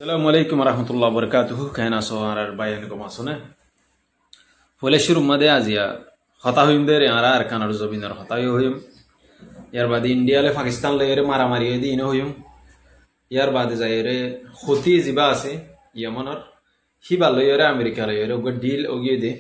Assalamualaikum warahmatullahi wabarakatuh. Kayana so arar bayan ko masone. Fole shuru made azia. Hata huyum dere arar kanar zobinar hata huyum. Yar badi India le Pakistan le yere mara mari edi ino huyum. Yar badi zaire khoti ziba ase Yemenor. Hiba le yere America le yere oga deal ogi de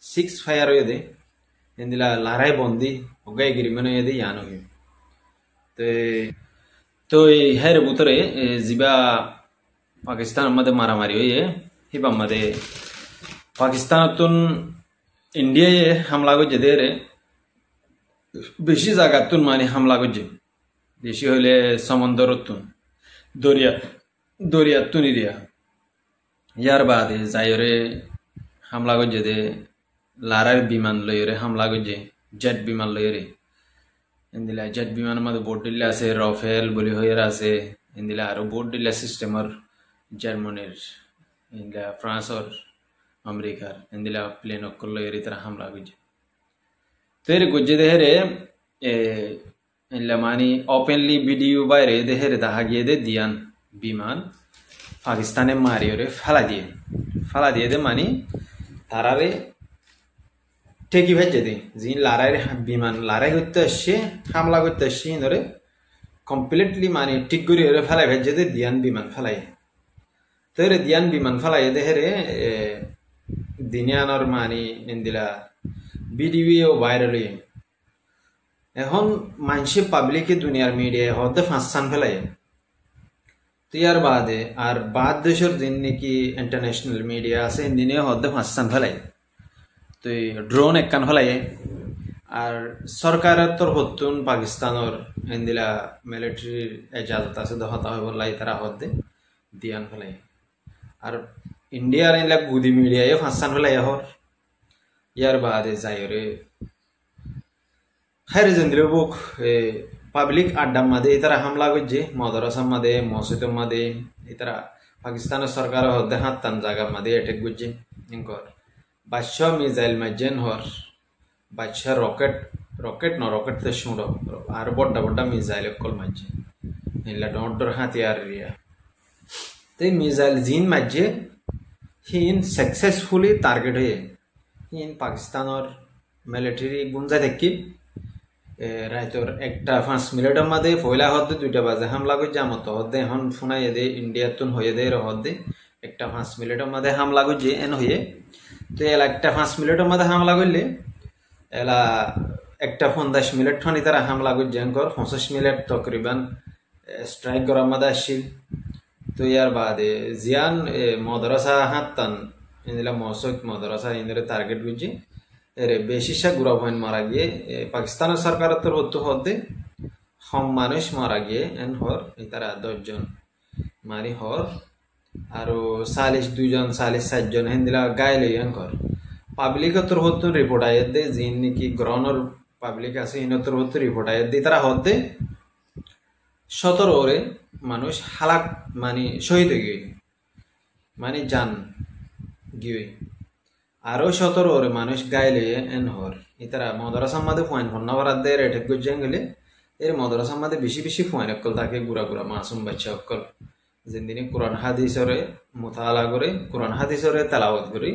6 fire yede. Endila larai bondi oga agreement yede yano huyum. तो हेर बुतरे जिबा पाकिस्तान मध्ये मारामारी होई हिबा मध्ये पाकिस्तानातून India ये हमला को जदेरे बेशी जागातून माने हमला को जे बेशी होले समुद्रातून दर्यातून इरिया यार बाद जायरे हमला को जदे लारार विमान लयरे हमला को जे जेट विमान लयरे इंदिला जेट विमान मध्ये बोट दिले আছে রাফেল বলি হইরা আছে इंदिला आरो बोट दिले सिस्टेमर জার্মানির इंदिला फ्रांस और अमेरिका इंदिला प्लेन অকল এর ইতরা হামলা গজে তেরে গজে দেহরে इंदिला मानी ओपनली वीडियो বাইরে দেহরে দাহা গিয়ে দে দিয়ান বিমান পাকিস্তানে মারিওরে ফালা দিয়ে দে মানি তারারে টেকি ভেজে দে জিন লারাই বিমান লারাই করতে আসছে হামলা করতে আসছে ধরে কমপ্লিটলি মানে ঠিক করে এর ফেলাই ভেজে দে দিয়ান বিমান ফেলাই তোরে দিয়ান বিমান ফেলাই দেহরে দিনিয়ানর মানি ইন্দিলা ভিডিও ভাইরাল হই এখন মানসি পাবলিকে দুনিয়ার মিডিয়া হতে ফাঁসান ফেলাই ইয়ার বাদে আর বাদ দেশের দিন নাকি ইন্টারন্যাশনাল মিডিয়া আছে দিনে হতে ফাঁসান ফেলাই তো ড্রোন একখান ফেলাই আর সরকারের তরফতুন পাকিস্তানের ইন্দিলা মিলিটারি এজাজত আছে দহতা হইব লাই তারা হতে দিয়ান ফেলাই আর ইন্ডিয়ার ইনলা গুদি মিডিয়ায় ফাঁসান ফেলাই হর ইয়ার বাদে যাইরে খাইরে জেন্দ্রে বুক পাবলিক আড্ডা মাদে ইতারা হামলা গজে মাদ্রাসা মাদে মসজিদ মাদে ইতারা পাকিস্তানের সরকার হতে হাততান জায়গা মাদে অ্যাটাক গজে ইনকর বাদশাহ মিসাইল মাজেন হর বাদশাহ রকেট তো শুঁড়ো আর বড় মিসাইল অকল মাঝে ইনলা ডর হাতিয়ার রিয়া তো মিসাইল জিন মাঝে হিন সাকসেসফুলি টার্গেট হয়ে হিন পাকিস্তানের মিলিটারি গুঞ্জা দেখি রাইতর একটা 5 মিনিটের মধ্যে পয়লা হতে 2টা বাজে হামলা করে জামত হতে এখন ফোনাই দে ইন্ডিয়াতুন হয়ে দে হতে একটা 5 মিনিটের মধ্যে হামলা করে এন হয়ে তো এলা একটা 5 মিনিটের মধ্যে হামলা করলে এলা একটা 50 মিনিট ঠানি তারা হামলা করে জেঙ্কর 25 মিনিট তকরিবান স্ট্রাইক করার মধ্যে আসছিল তো ইয়ার বাদে জিয়ান মাদ্রাসা হাততান ইনদিলা মসজিদ মাদ্রাসা ইনরে টার্গেট বুঝি এরে বেশিসা গুড়া পয়েন্ট মারা গিয়ে পাকিস্তানের সরকারের তরফ হতে কম মানুষ মারা গিয়ে এন হর তারা 10 জন মারি হর আরো 42 জন 4 জন হিন্দিলা গাইলে এনকর পাবলিক তরফ রিপোর্ট আয়ে দে জিন নাকি গ্রহণর পাবলিক আছে ইন তরফ রিপোর্ট আয়ে দে তারা হতে 17 ওরে মানুষ হালাক মানে শহীদ হয়ে গিয়ে মানে জান গিয়ে আরো 17 ওরে মানুষ গাইলে এন হর ইতারা মাদ্রাসার মধ্যে পয়েন্ট হন্নাবার দে রেটেক গজেন গেলে এর মাদ্রাসার মধ্যে বেশি পয়েন্ট অকল থাকে গুড়া মাসুম বাচ্চা অকল জিন্দিনি কোরআন হাদিসরে মুতালা করে কোরআন হাদিসরে তেলাওয়াত করে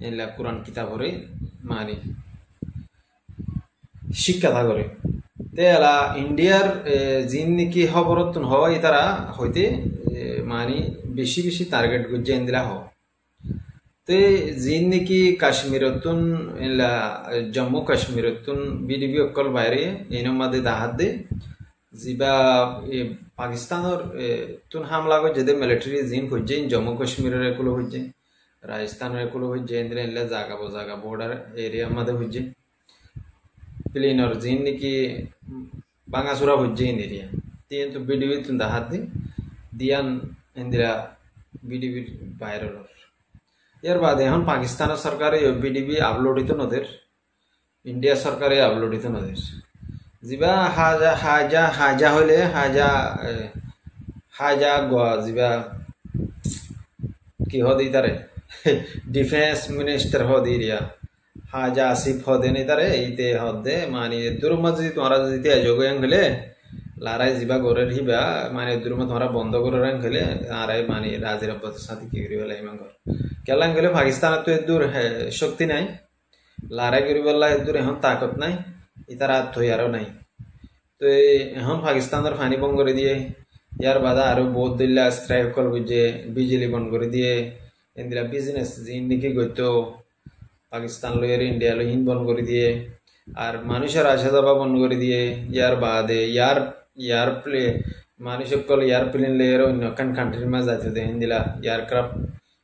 এলা কোরআন কিতাবরে মানে শিক্ষা করে তেলা ইন্ডিয়ার জিন নাকি খবরতন হয় তারা হইতে মানে বেশি টার্গেট গজে ইন্দিলা হ তে জিন নাকি কাশ্মীরতুন এলা জম্মু কাশ্মীরতুন বিডিবি অকল বাইরে এর মধ্যে দাহাত দে জিবা পাকিস্তানের তুন হামলা করে যেতে মিলিটারি জিন হচ্ছে জম্মু কাশ্মীরের এগুলো হচ্ছে রাজস্থানের এগুলো হচ্ছে ইন্দিলা জায়গা বর্ডার এরিয়া মধ্যে হচ্ছে প্লেনের জিন নাকি বাঙাচুরা হচ্ছে ইন এরিয়া কিন্তু বিডিবি তুন দাহাত দি দিয়ান ইন্দিরা বিডিবির ভাইরাল ইয়ার বাদে এখন পাকিস্তানের সরকারে বিডিবি আপলোড হইতো নদের ইন্ডিয়া সরকারে আপলোড হইতো নদের জিবা হাজা হইলে হাজা জিবা কি হদি তারে ডিফেন্স মিনিস্টার হদি রিয়া হাজা আসিফ হদে নি তারে ইতে হদে মানে দুরুম যদি তোমরা যদি যোগ হলে লারাই যিবা গরের হিবা মানে দুরুমে তোমরা বন্ধ করে রান খেলে আরাই মানে রাজের আব্বাস সাথে কি করি বলে ইমান ঘর কেলান গেলে পাকিস্তানের তো এদূর শক্তি নাই লড়াই করি বললা এদূর এখন তাকত নাই ইতার আর তৈয়ারও নাই তো এখন পাকিস্তানের ফানি বন্ধ করে দিয়ে ইয়ার বাদা আরো বহুত দিল্লা স্ট্রাইক কল বুঝে বিজলি বন্ধ করে দিয়ে এন্দিলা বিজনেস জিন নাকি গইতো পাকিস্তান লইয়ের ইন্ডিয়া লই হিন বন্ধ করে দিয়ে আর মানুষের আসা যাওয়া বন্ধ করে দিয়ে ইয়ার বাদে ইয়ার প্লে মানুষ সকল এয়ারপ্লেন লেয়ার অন্য কান কান্ট্রির মাঝে যাইতে দেন দিলা এয়ারক্রাফট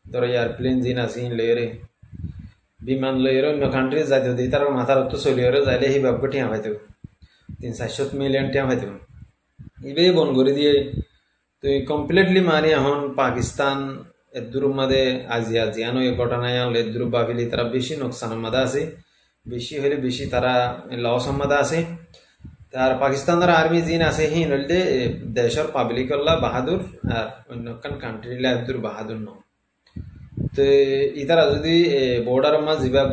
ধরো এয়ারপ্লেন জিন আছে হিন লেয়ারে বিমান লেয়ার অন্য কান্ট্রি যাইতে দিই তার মাথার তো চলিয়ারে যাইলে সেই ভাগ্য টিয়া পাইতো 300 মিলিয়ন টিয়া পাইতো ইবে বন্ধ করে দিয়ে তুই কমপ্লিটলি মানে এখন পাকিস্তান এদুর মাঝে আজিয়া জিয়ানো এই ঘটনায় আনলে এদুর ভাবিলি তারা বেশি নোকসানের মাঝে আছে বেশি হলে বেশি তারা লসের মাঝে আছে তার পাকিস্তানের আর্মি জিন আছে হি নইলে দেশের পাবলিক বাহাদুর আর অন্য কান্ট্রি এদুর বাহাদুর ন তো ইতারা যদি বর্ডার মাঝ বিভাগ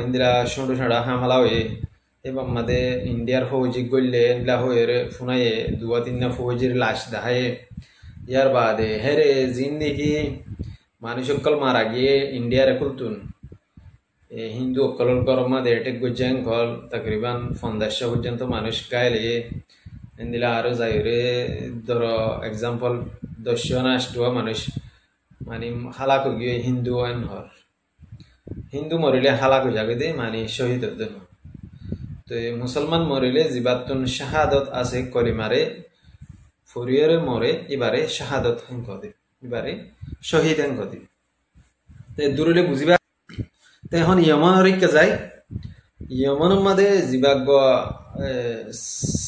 ইন্দিরা সন্ডু সাড়া হামলা হয়ে এবং মাদে ইন্ডিয়ার ফৌজি গললে ইন্দিরা হয়ে শুনাইয়ে 2-3 ফৌজির লাশ দেখায় ইয়ার বাদে হেরে জিন দেখি মানুষ সকল মারা গিয়ে ইন্ডিয়ার একুলতুন হিন্দু অকলর গরমা এটেক গুজাং ঘর তকরিবান 50 পর্যন্ত মানুষ গাইলে ইন্দিলা আরো যাইরে ধরো এক্সাম্পল 10 না 8 মানুষ মানে হালাক গিয়ে হিন্দু আইন হর হিন্দু মরিলে হালাক যাবে দে মানে শহীদ হতেন তো মুসলমান মরিলে জীবাতুন শাহাদত আছে কলিমারে ফুরিয়রে মরে এবারে শাহাদত হেঙ্ক দে এবারে শহীদ হেঙ্ক দে দূরে বুঝিবা তো এখন ইয়মনের যায় ইয়মনের মাঝে জীবাগ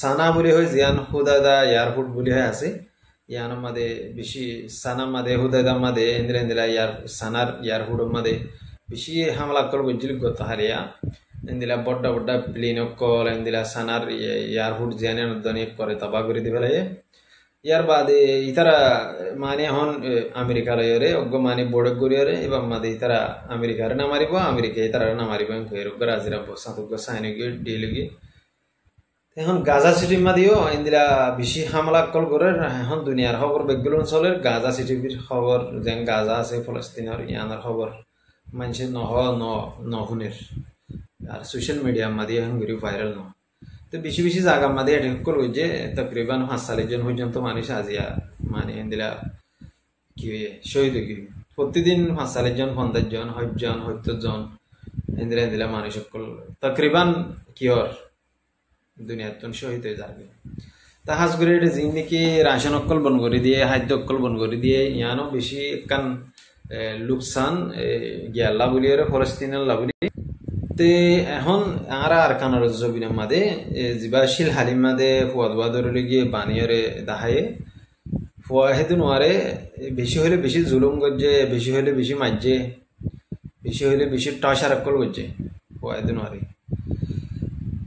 সানা বলে হয় জিয়ান হুদাদা এয়ারপোর্ট বলে হয় আছে ইয়ানোর মাঝে বেশি সানার মাঝে হুদাদার মাঝে ইন্দিরা ইন্দিরা সানার এয়ারপোর্টের মাঝে বেশি হামলা কল বুঝলি গত হারিয়া ইন্দিরা বড্ডা বড্ডা প্লেন কল ইন্দিরা সানার এয়ারপোর্ট জিয়ানের দনি করে তবা করে দিবে লাগে ইয়ার বাদে ইতারা মানে এখন আমেরিকা লয়রে অজ্ঞ মানে বড় গরিয়রে এবং মাদে ইতারা আমেরিকারে না মারিব আমেরিকা ইতারা না মারিব কইরগ রাজিরা বসাতগ সাইনিক ডিলগি এখন গাজা সিটির মাদিও ইন্দিরা বেশি হামলা কল করে এখন দুনিয়ার খবর বেগুলো অঞ্চলের গাজা সিটির খবর যেন গাজা আছে ফলস্তিনের ইয়ানার খবর মানুষে নহুনের আর সোশ্যাল মিডিয়ার মাদিয়ে এখন ঘুরি ভাইরাল ন তো বেশি বেশি জায়গার মাঝে এটা করবো যে তকরিবান 5 জন পর্যন্ত মানুষ আজিয়া মানে ইন্দিরা কি শহীদ কি প্রতিদিন 5 জন 50 জন 70 জন ইন্দিরা ইন্দিরা মানুষ সকল তকরিবান কিহর দুনিয়াতন শহীদ হয়ে যাবে তা হাজ করে এটা জিন নাকি রাশন অক্কল বন করে দিয়ে খাদ্য অক্কল বন করে দিয়ে ইয়ানো বেশি কান লোকসান গিয়াল্লা বলি আর ফলস্তিনের লাবলি তে এখন আর কানার জবিনের মাদে জীবাশীল হালিম মাদে ফুয়া দুয়া ধরে গিয়ে বানিয়রে দাহায়ে ফুয়া হেতু নোয়ারে বেশি হলে বেশি জুলুম করছে বেশি হলে বেশি মারছে বেশি হলে বেশি টসার অক্কল করছে ফুয়া হেতু নোয়ারে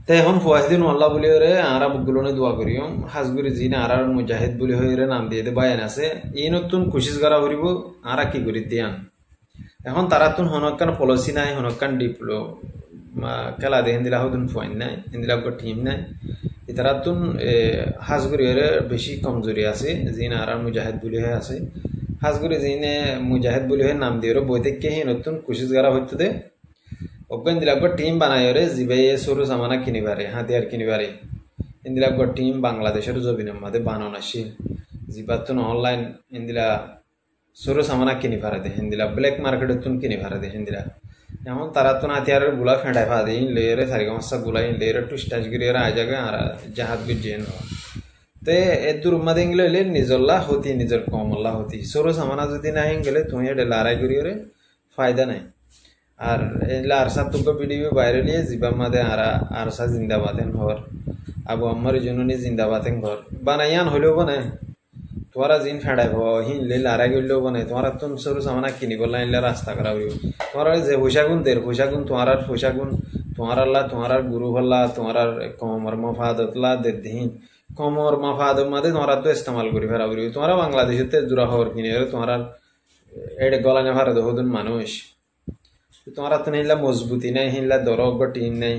তাই এখন ফুয়া হেতু নোয়াল্লা বলি ওরে আরা বুকগুলোনে দোয়া করিও হাজগুড়ি জিন আর মুজাহিদ বলি হয়ে নাম দিয়ে বায়ান আছে এই নতুন কোশিশ করা করিব আরা কি করি দিয়ান এখন তারা তুন হনকান পলিসি নাই হনকান ডিপ্লো খেলা দে হিন্দিলা হদুন পয়েন্ট নাই হিন্দিলা টিম নাই তারা তুন হাজগুড়ি বেশি কমজোরি আছে জিন আর মুজাহিদ বলি হয়ে আছে হাজগুড়ি জিনে মুজাহিদ বলি হয়ে নাম দিয়ে বই থেকে হি নতুন কোশিশ করা হইতো দে অজ্ঞান দিলাগ টিম বানাই জিবাই সরু সামানা কিনিবারে হাতিয়ার কিনিবারে ইন্দিলাগ টিম বাংলাদেশের জবিনের মাঝে বানানো আসিল জিবাতুন অনলাইন ইন্দিলা সরু সামানা কিনি ভাড়া দে হিন্দিলা ব্ল্যাক মার্কেটের তুন কিনি ভাড়া দে হিন্দিলা এখন তারা তুন হাতিয়ার গুলা ফেঁটাই ফা দিন লেয়ারে সারিগামসা গুলাই লেয়ারে টু স্টাচ গিরিয়ার আ জায়গায় আর জাহাজ গুজিয়ে নেওয়া তে এদুর উম্মাদে গেলে এলে নিজল্লা হতি নিজের কমল্লা হতি সরু সামানা যদি নাই গেলে তুমি এটা লড়াই করিয়ে ফায়দা নাই আর এলা আরসা তুক ভিডিও বাইরে নিয়ে জিবা মাদে আরসা জিন্দাবাদেন ঘর আবু আম্মার জননী জিন্দাবাদেন ঘর বানাইয়ান হলেও বানায় তোমারা জিন ফেড়াইব হিনলে লড়াই করলেও বানায় তোমার তুম সরু সামানা কিনিব লাইনলে রাস্তা করা হইব তোমার যে পয়সাগুন দের পয়সাগুন তোমার পয়সাগুন তোমার আল্লাহ তোমার গুরু হল্লা তোমার কমর মফাদতলা দের দিন কমর মফাদত মাদে তোমার তো ইস্তেমাল করি ফেরা করিব তোমার বাংলাদেশে জোড়া খবর কিনে তোমার এডে গলানে ভারত হদুন মানুষ তোমার তো নিলা মজবুতি নাই হিনলা দরগ টিম নাই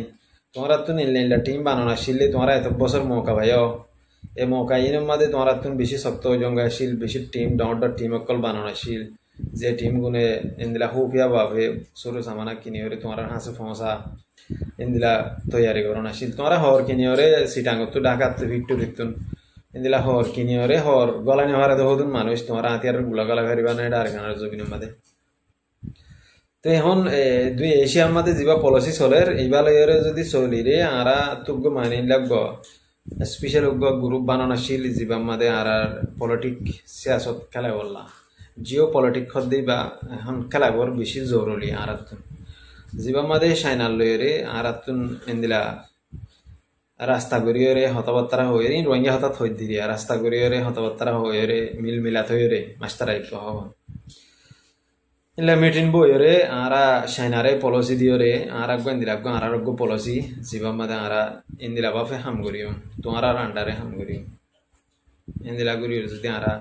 তোমার তো নিলা টিম বানানো আসলে তোমার এত বছর মৌকা ভাইও এই মকাইনের মাঝে তোমার তুমি বেশি শক্ত জঙ্গাশীল বেশি টিম ডাউনটার টিম অকল বানানাশীল যে টিম গুনে ইন্দিলা হুপিয়া ভাবে সরু সামানা কিনি ওরে তোমার হাসে ফমসা ইন্দিলা তৈয়ারি করনাশীল তোমার হর কিনি ওরে সিটাঙ্গত ঢাকাত ভিক্টোরিতুন ইন্দিলা হর কিনি ওরে হর গলানি হরে তো হদুন মানুষ তোমার হাতিয়ার গুলা গলা ফেরিবা না এটা আর গানার জমিনের মাঝে তো এখন দুই এশিয়ার মধ্যে যা পলিসি চলের এইবার যদি চলি রে আরা তুগ্য মানি লাগব স্পেশাল গ্রুপ বানানোশীল জীবার মধ্যে আর পলিটিক সিয়াসত খেলা বললা জিও পলিটিক খদ্দি বা এখন খেলাবার বেশি জরুরি আর জীবার মধ্যে সাইনাল লইরে আর এন্দিলা রাস্তা গড়িয়ে হতবার্তারা হয়ে রোহিঙ্গা হঠাৎ হয়ে দিরি রাস্তা গড়িয়ে হতবার্তারা হয়ে মিল মিলাত হয়ে মাস্টার আইপ হব ইলা মিটিং বইরে আরা সাইনারে পলিসি দিওরে আরা গন্দিরাগো আরারগো পলিসি জিবা মাদে আরা ইন্দিলা বাফে হাম করিও তোমার আর আন্ডারে হাম করিও ইন্দিলা করিও যদি আরা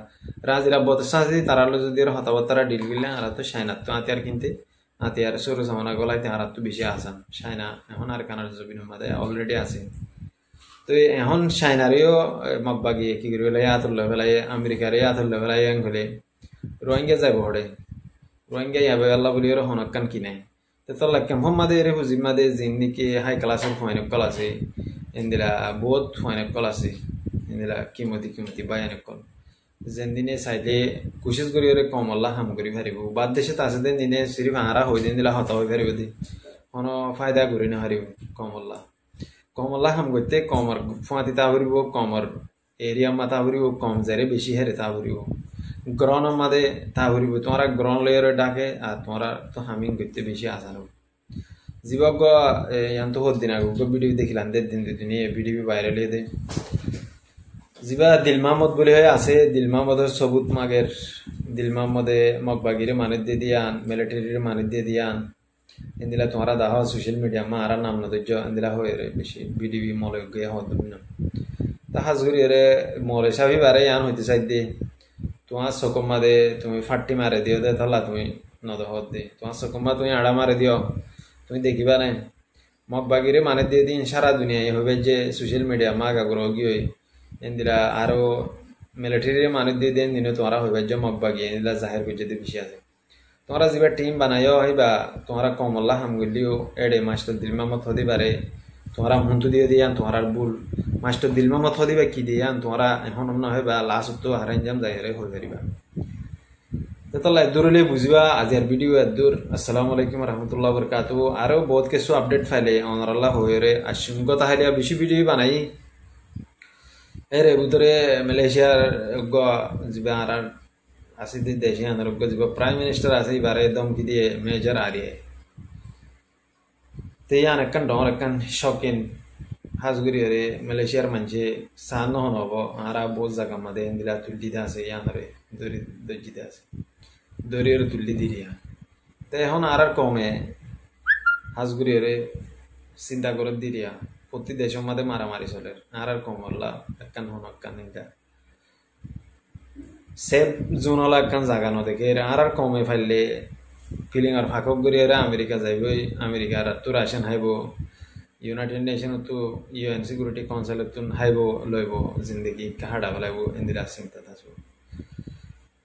রাজিরা বতসাজি তারালো যদি হতাবতারা ডিল গিলে আরা তো সাইনাত তো আতিয়ার কিনতে আতিয়ার সরু সামানা গলাইতে আরা তো বেশি আসান সাইনা এখন আর কানার জবিনের মাদে অলরেডি আছে তো এখন সাইনারেও মগবাগি কি করি বলে আতুল লেভেলাই আমেরিকারে আতুল লেভেলাই হলে রোহিঙ্গা যাইব হড়ে রোহিঙ্গা ইয়াবে আল্লাহ বলি ওরা হনকান কি নাই তো লাক্কাম মাদে রে হুজি মাদে জিন্দিকে হাই ক্লাসের ফাইনক কল আছে ইন্দিরা বহুত ফাইনক কল আছে ইন্দিরা কিমতি বায়ানক কল যেন দিনে চাইলে কোশিশ করি ওরে কম আল্লাহ হাম করি পারিব বাদ দেশে আছে দিন দিনে সিরিফ আরা হয়ে দিন দিলা হতা হয়ে পারিব দি কোনো ফায়দা করি না হারিব কম আল্লাহ হাম করতে কমর ফুয়াতি তা করিব কমর এরিয়া মাথা করিব কম যারে বেশি হেরে তা করিব গ্রহণ মাদে তা ঘুরিব তোমার গ্রহণ লইয়ের ডাকে আর তোমার তো হামিং করতে বেশি আসানো জীবক তো হত দিন আগে ভিডিও দেখিলাম দিন দুদিন ভিডিও ভাইরাল দে যিবা দিল মাহমদ বলে হয়ে আছে দিল মাহমদের সবুত মাগের দিল মাহমদে মগবাগিরে মানে দিয়ে দিয়ান মিলিটারির মানে দিয়ে দিয়ান ইন্দিলা তোমারা দাহ সোশ্যাল মিডিয়া মা আর নাম নদর্য ইন্দিলা হয়ে বেশি ভিডিও মলে গিয়ে হত না তা হাজগুড়ি মলে সাবি বারে ইয়ান হইতে চাই দিয়ে তোমার চকমা দে তুমি ফাটি মারে দিও দে তাহলে তুমি নদহত দে তোমার চকমা তুমি আড়া মারে দিও তুমি দেখিবা নাই মগবাগিরে মানে দিয়ে দিন সারা দুনিয়ায় হবে যে সোশ্যাল মিডিয়া মাগ আগ্রহ গিয়ে এন্দিরা আরো মিলিটারি মানে দিয়ে দিন দিনে তোমারা হইবা যে মগবাগি এন্দিলা জাহের করছে বেশি আছে তোমরা যা টিম বানাইও হইবা তোমরা কমল্লা হাম গলিও এডে মাস্টার দিল মামত হতে পারে তোমরা হুন্তু দিয়ে দিয়ান তোমার ভুল মাস্টার দিল মামত হদিবা কি দিয়ান তোমরা এখন না হইবা লাস্ট তো হারাইজাম যাইরে হয়ে পারিবা তাহলে এদূরলে বুঝবা আজির ভিডিও এদূর আসসালামু আলাইকুম রহমতুল্লাহ বরকাতু আরো বহুত কিছু আপডেট ফাইলে অনরাল্লাহ হয়ে আসুন কথা হারিয়া বেশি ভিডিও বানাই এর ভিতরে মালয়েশিয়ার যা আর আছে দেশে আনারোগ্য যা প্রাইম মিনিস্টার আছে এবারে দমকি দিয়ে মেজর আরিয়ে তে আনেকান ডর একান শকিন হাজগুড়ি হরে মালয়েশিয়ার মানুষে সাহায্য হব আর বহুত জায়গা মাদে দিলা তুলি দিয়ে আছে ইয়ানরে দড়ি দর্জিতে আছে দড়ির তুলি দিয়া তো এখন আর কমে হাজগুড়ি হরে চিন্তা করে দিয়া প্রতি দেশের মধ্যে মারামারি চলে আর কম হল্লা একান হন একান এটা সেফ জোন হলা একান জায়গা নদেখে আর কমে ফাইলে ফিলিং আর ফাঁকক গড়িয়ে আমেরিকা যাইব আমেরিকা আর তো রাশিয়ান হাইব ইউনাইটেড নেশন তো ইউএন সিকিউরিটি কাউন্সিল তো হাইব লইব জিন্দগি হাড়া ফেলাইব ইন্দিরা চিন্তা থাকব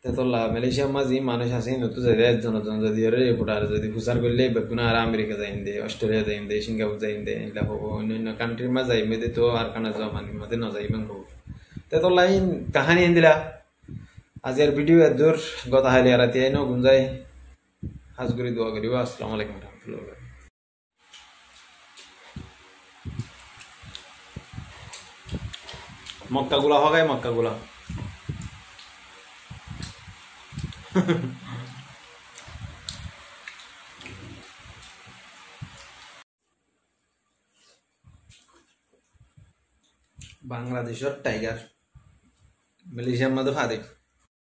তেতলা মালয়েশিয়ার মাঝে মানুষ আছে নতুন জায়গায় জনজন যদি রিপোর্টার যদি প্রচার করলে বেগুনা আর আমেরিকা যাইন দে অস্ট্রেলিয়া যাইন দে সিঙ্গাপুর যাইন দে এগুলা হব অন্যান্য কান্ট্রির মাঝে যাই মেয়েদের তো আর কানা যাওয়া মানে মাঝে ন যাইবেন হব তেতলা কাহানি দিলা আজের ভিডিও এদূর গতা হাইলে আর তিয়াই ন গুঞ্জাই হাজগুড়ি দোয়া করিব আসসালামু আলাইকুম রহমতুল্লাহ মক্কাগুলা হগাই মক্কাগুলা বাংলাদেশের টাইগার মালয়েশিয়ার মধ্যে ফাদেক